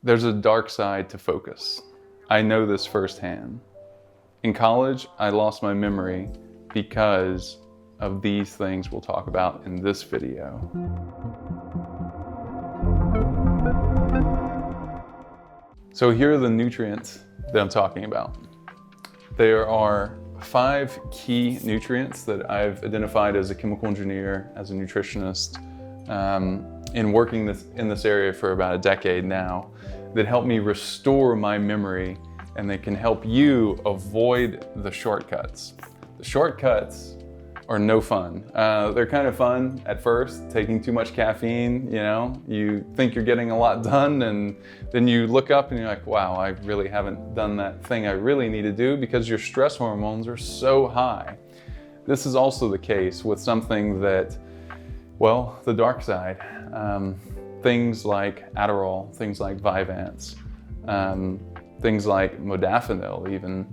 There's a dark side to focus. I know this firsthand. In college, I lost my memory because of these things we'll talk about in this video. So here are the nutrients that I'm talking about. There are 5 key nutrients that I've identified as a chemical engineer, as a nutritionist, in working in this area for about a decade now, that help me restore my memory, and they can help you avoid the shortcuts. The shortcuts are no fun. They're kind of fun at first, taking too much caffeine, you think you're getting a lot done, and then you look up and you're like, wow, I really haven't done that thing I really need to do because your stress hormones are so high. This is also the case with something that, well, the dark side. Things like Adderall, things like Vyvanse, things like modafinil even.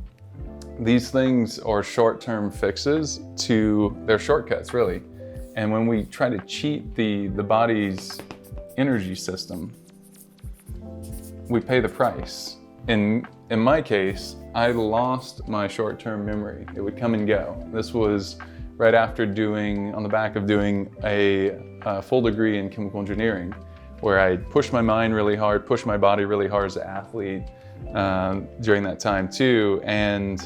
These things are short-term fixes to their shortcuts, really. And when we try to cheat the body's energy system, we pay the price. In my case, I lost my short-term memory. It would come and go. This was right after on the back of doing a full degree in chemical engineering, where I pushed my mind really hard, pushed my body really hard as an athlete during that time too. And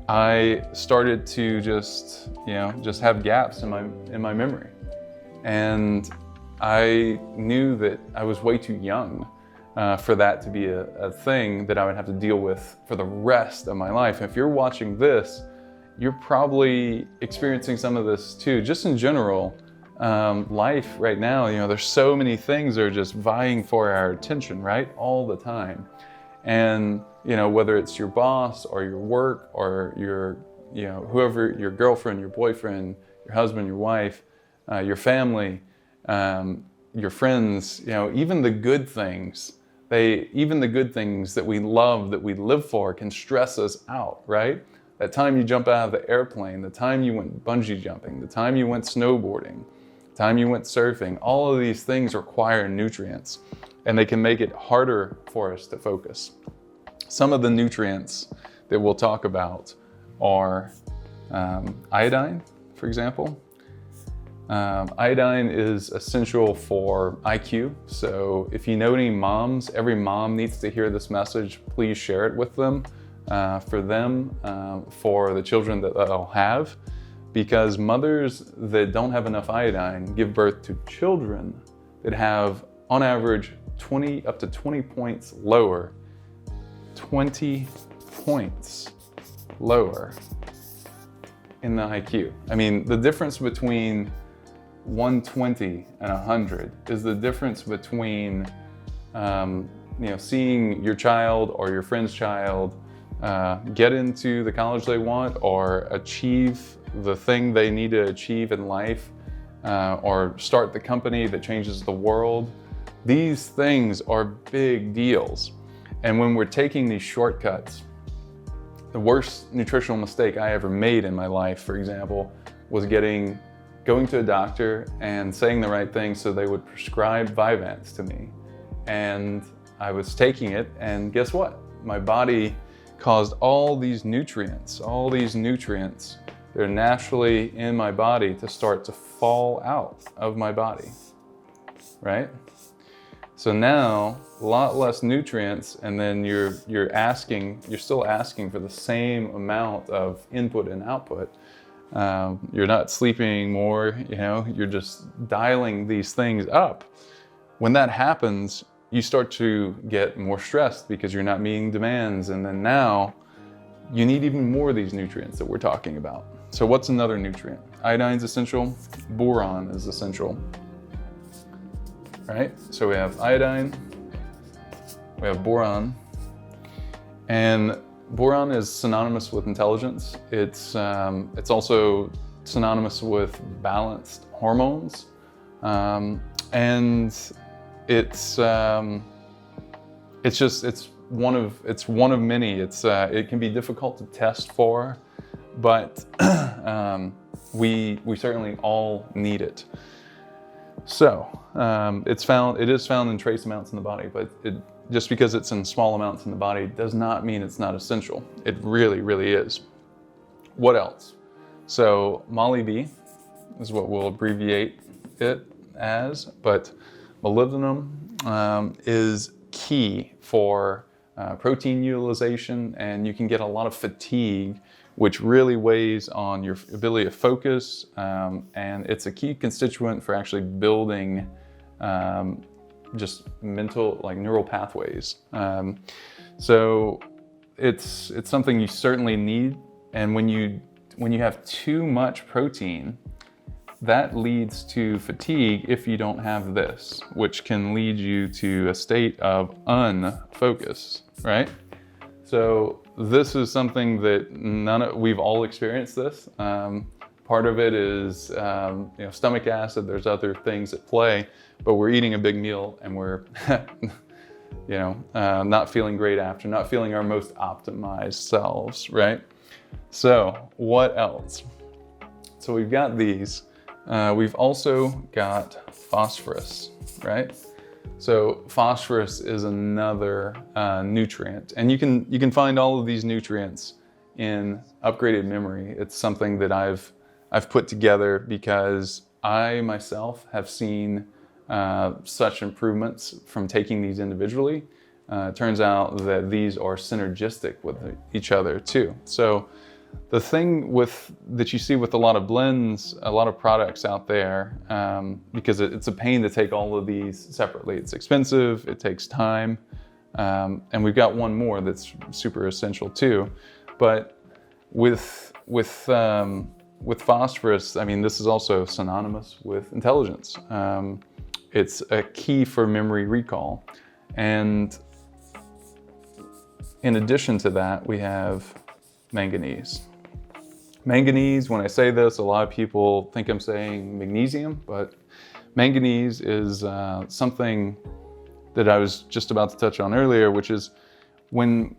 I started to just have gaps in my memory. And I knew that I was way too young for that to be a thing that I would have to deal with for the rest of my life. If you're watching this, you're probably experiencing some of this too. Just in general, life right now, there's so many things that are just vying for our attention, right? All the time. And, whether it's your boss or your work or your, whoever, your girlfriend, your boyfriend, your husband, your wife, your family, your friends, even the good things, even the good things that we love, that we live for, can stress us out, right? That time you jump out of the airplane, the time you went bungee jumping, the time you went snowboarding, the time you went surfing, all of these things require nutrients, and they can make it harder for us to focus. Some of the nutrients that we'll talk about are iodine, for example. Iodine is essential for IQ. So if you know any moms, every mom needs to hear this message. Please share it with them, for the children that they'll have, because mothers that don't have enough iodine give birth to children that have, on average, 20 up to 20 points lower. 20 points lower in the IQ. I mean, the difference between 120 and 100 is the difference between, seeing your child or your friend's child get into the college they want, or achieve the thing they need to achieve in life, or start the company that changes the world. These things are big deals. And when we're taking these shortcuts, the worst nutritional mistake I ever made in my life, for example, was going to a doctor and saying the right thing so they would prescribe Vyvanse to me. And I was taking it, and guess what? My body caused all these nutrients that are naturally in my body to start to fall out of my body, right? So now, a lot less nutrients, and then you're still asking for the same amount of input and output. You're not sleeping more, you're just dialing these things up. When that happens, you start to get more stressed because you're not meeting demands, and then now you need even more of these nutrients that we're talking about. So what's another nutrient? Iodine is essential, boron is essential. Right? So we have iodine, we have boron, and boron is synonymous with intelligence. It's also synonymous with balanced hormones, and it's one of many. It can be difficult to test for, but we certainly all need it. So it is found in trace amounts in the body, but just because it's in small amounts in the body does not mean it's not essential. It really, really is. What else? So MollyB is what we'll abbreviate it as, but molybdenum is key for protein utilization, and you can get a lot of fatigue, which really weighs on your ability to focus, and it's a key constituent for actually building just mental, like neural pathways. So it's something you certainly need, and when you have too much protein, that leads to fatigue if you don't have this, which can lead you to a state of unfocus, right? So this is something that we've all experienced this. Part of it is stomach acid. There's other things at play, but we're eating a big meal and we're not feeling great after, not feeling our most optimized selves, right? So what else? So we've got these. We've also got phosphorus, right? So phosphorus is another nutrient, and you can find all of these nutrients in Upgraded Memory. It's something that I've put together because I myself have seen such improvements from taking these individually. It turns out that these are synergistic with each other too. So the thing that you see with a lot of blends, a lot of products out there, because it's a pain to take all of these separately. It's expensive, it takes time, and we've got one more that's super essential too. But with phosphorus, I mean, this is also synonymous with intelligence. It's a key for memory recall. And in addition to that, we have manganese. Manganese, when I say this, a lot of people think I'm saying magnesium, but manganese is something that I was just about to touch on earlier, which is when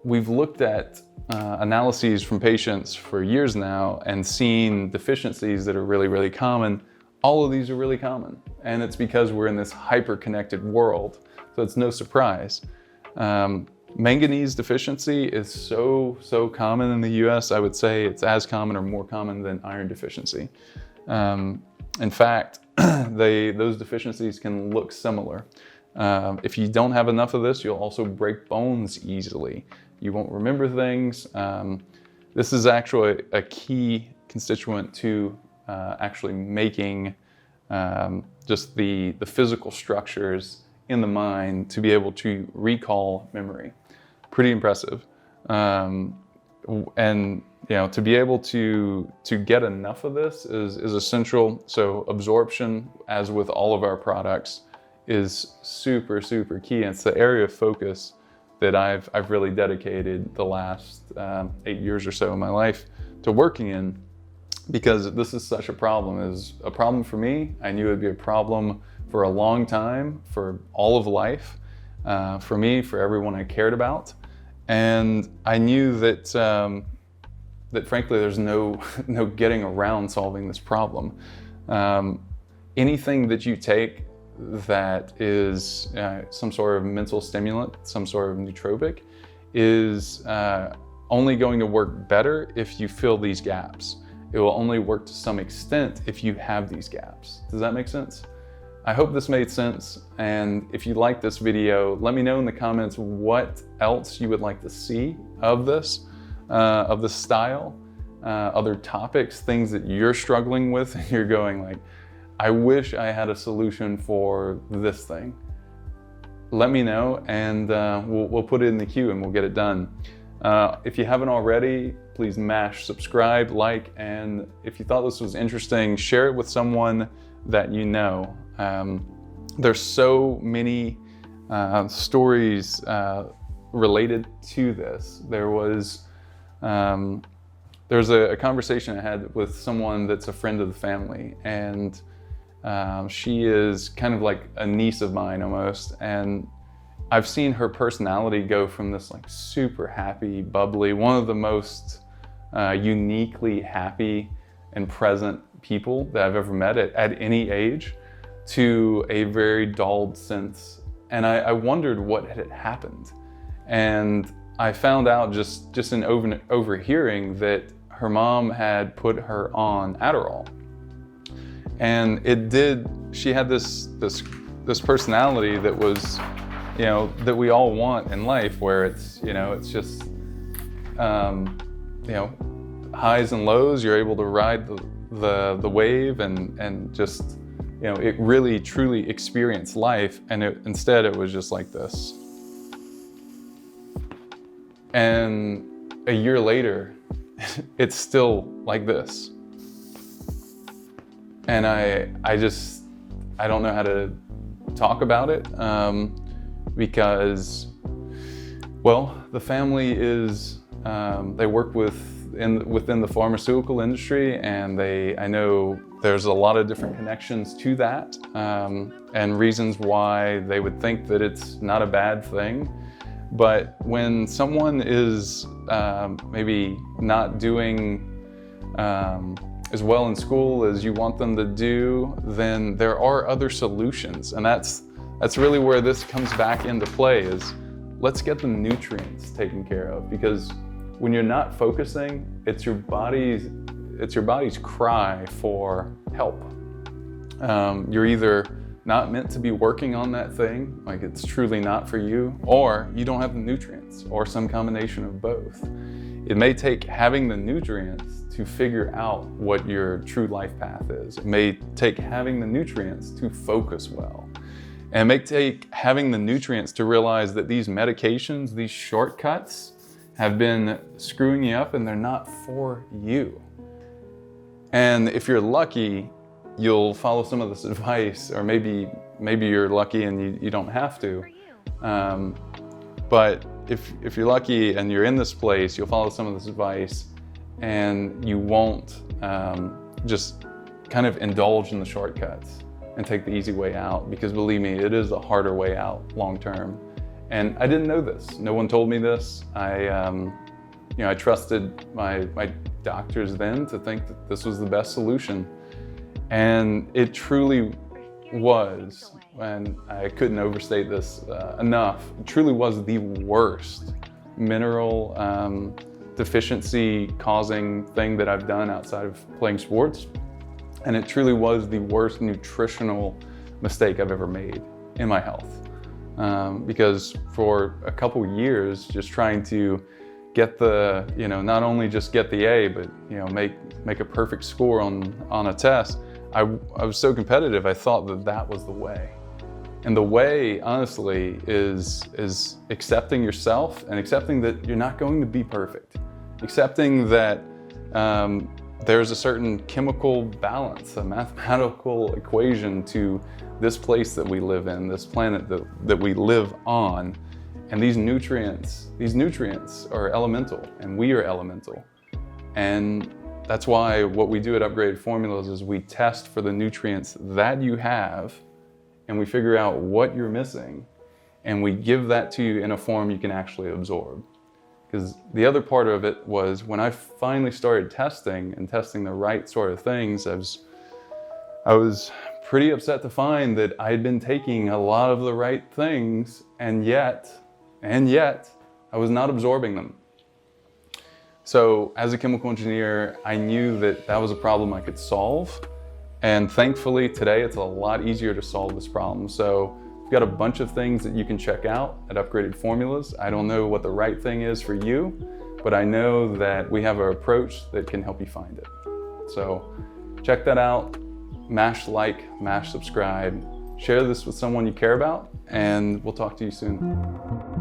we've looked at analyses from patients for years now and seen deficiencies that are really, really common. All of these are really common, and it's because we're in this hyper-connected world, so it's no surprise. Manganese deficiency is so common in the US. I would say it's as common or more common than iron deficiency. In fact, those deficiencies can look similar. If you don't have enough of this, you'll also break bones easily. You won't remember things. This is actually a key constituent to actually making just the physical structures in the mind to be able to recall memory. Pretty impressive. And to be able to get enough of this is essential. So absorption, as with all of our products, is super key. And it's the area of focus that I've really dedicated the last 8 years or so of my life to working in, because this is such a problem. It was a problem for me. I knew it'd be a problem for a long time, for all of life, for me, for everyone I cared about. And I knew that frankly, there's no getting around solving this problem. Anything that you take that is some sort of mental stimulant, some sort of nootropic, is only going to work better if you fill these gaps. It will only work to some extent if you have these gaps. Does that make sense? I hope this made sense, and if you like this video, let me know in the comments what else you would like to see of this style, other topics, things that you're struggling with and you're going like, I wish I had a solution for this thing. Let me know, and we'll put it in the queue and we'll get it done. If you haven't already, please mash subscribe, like, and if you thought this was interesting, share it with someone that you know. There's so many stories related to this. There's a conversation I had with someone that's a friend of the family, and she is kind of like a niece of mine almost, and I've seen her personality go from this like super happy, bubbly, one of the most uniquely happy and present people that I've ever met at any age, to a very dulled sense And I wondered what had happened. And I found out just in overhearing that her mom had put her on Adderall. And she had this personality that was, that we all want in life, where it's just, highs and lows. You're able to ride the wave and just, it really truly experience life. And instead it was just like this. And a year later, it's still like this. And I don't know how to talk about it, because, well, the family is, they work within the pharmaceutical industry, and I know there's a lot of different connections to that, and reasons why they would think that it's not a bad thing. But when someone is maybe not doing as well in school as you want them to do, then there are other solutions. And that's really where this comes back into play, is let's get the nutrients taken care of. Because when you're not focusing, it's your body's cry for help. You're either not meant to be working on that thing, like it's truly not for you, or you don't have the nutrients, or some combination of both. It may take having the nutrients to figure out what your true life path is. It may take having the nutrients to focus well. And it may take having the nutrients to realize that these medications, these shortcuts, have been screwing you up and they're not for you. And if you're lucky, you'll follow some of this advice, or maybe you're lucky and you don't have to. But if you're lucky and you're in this place, you'll follow some of this advice, and you won't just kind of indulge in the shortcuts and take the easy way out, because believe me, it is a harder way out long term. And I didn't know this. No one told me this. I trusted my doctors then to think that this was the best solution. And it truly was, and I couldn't overstate this enough, it truly was the worst mineral deficiency causing thing that I've done outside of playing sports. And it truly was the worst nutritional mistake I've ever made in my health. Because for a couple years, just trying to get the, not only just get the A, but make a perfect score on a test, I was so competitive, I thought that was the way. And the way, honestly, is accepting yourself and accepting that you're not going to be perfect. Accepting that there's a certain chemical balance, a mathematical equation to this place that we live in, this planet that we live on. And these nutrients are elemental, and we are elemental. And that's why what we do at Upgraded Formulas is we test for the nutrients that you have, and we figure out what you're missing, and we give that to you in a form you can actually absorb. Because the other part of it was, when I finally started testing the right sort of things, I was pretty upset to find that I had been taking a lot of the right things, and yet I was not absorbing them. So as a chemical engineer, I knew that was a problem I could solve. And thankfully today it's a lot easier to solve this problem. So we've got a bunch of things that you can check out at Upgraded Formulas. I don't know what the right thing is for you, but I know that we have an approach that can help you find it. So check that out, mash like, mash subscribe, share this with someone you care about, and we'll talk to you soon.